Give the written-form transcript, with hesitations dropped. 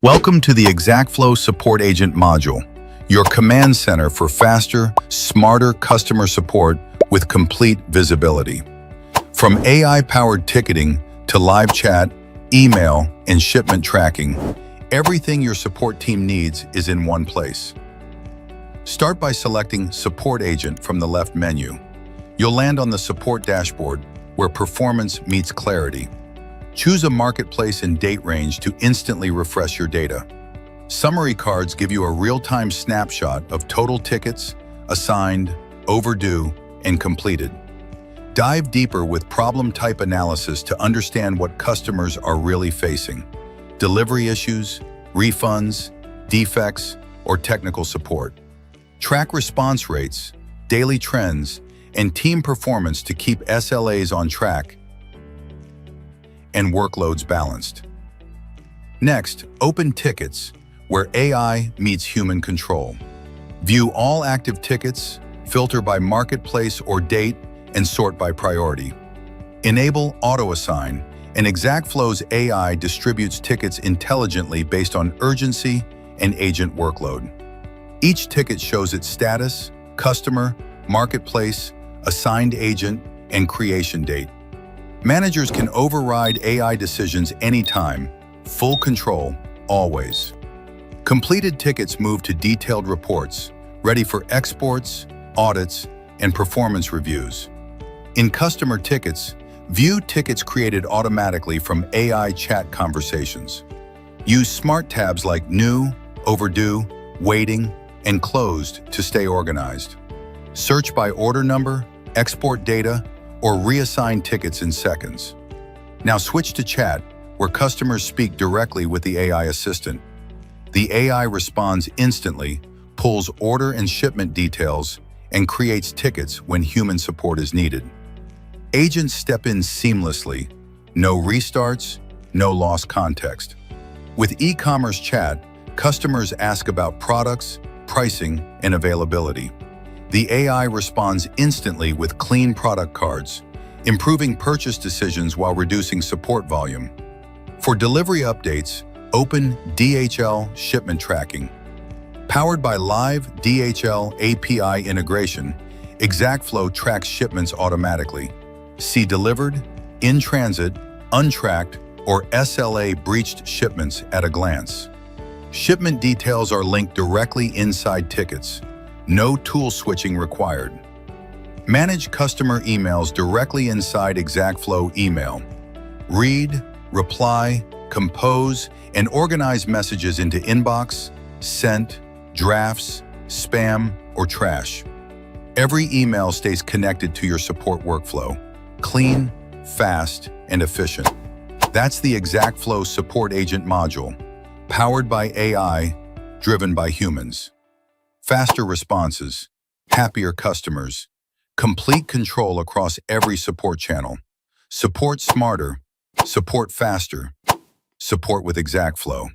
Welcome to the ExactFlow Support Agent module, your command center for faster, smarter customer support with complete visibility. From AI-powered ticketing to live chat, email, and shipment tracking, everything your support team needs is in one place. Start by selecting Support Agent from the left menu. You'll land on the support dashboard where performance meets clarity. Choose a marketplace and date range to instantly refresh your data. Summary cards give you a real-time snapshot of total tickets, assigned, overdue, and completed. Dive deeper with problem type analysis to understand what customers are really facing: delivery issues, refunds, defects, or technical support. Track response rates, daily trends, and team performance to keep SLAs on track and workloads balanced. Next, open Tickets, where AI meets human control. View all active tickets, filter by marketplace or date, and sort by priority. Enable Auto-Assign, and ExactFlow's AI distributes tickets intelligently based on urgency and agent workload. Each ticket shows its status, customer, marketplace, assigned agent, and creation date. Managers can override AI decisions anytime, full control, always. Completed tickets move to detailed reports, ready for exports, audits, and performance reviews. In customer tickets, view tickets created automatically from AI chat conversations. Use smart tabs like New, Overdue, Waiting, and Closed to stay organized. Search by order number, export data, or reassign tickets in seconds. Now switch to chat, where customers speak directly with the AI assistant. The AI responds instantly, pulls order and shipment details, and creates tickets when human support is needed. Agents step in seamlessly, no restarts, no lost context. With e-commerce chat, customers ask about products, pricing, and availability. The AI responds instantly with clean product cards, improving purchase decisions while reducing support volume. For delivery updates, open DHL shipment tracking. Powered by live DHL API integration, ExactFlow tracks shipments automatically. See delivered, in transit, untracked, or SLA breached shipments at a glance. Shipment details are linked directly inside tickets. No tool switching required. Manage customer emails directly inside ExactFlow email. Read, reply, compose, and organize messages into inbox, sent, drafts, spam, or trash. Every email stays connected to your support workflow. Clean, fast, and efficient. That's the ExactFlow Support Agent module, powered by AI, driven by humans. Faster responses, happier customers, complete control across every support channel. Support smarter, support faster, support with ExactFlow.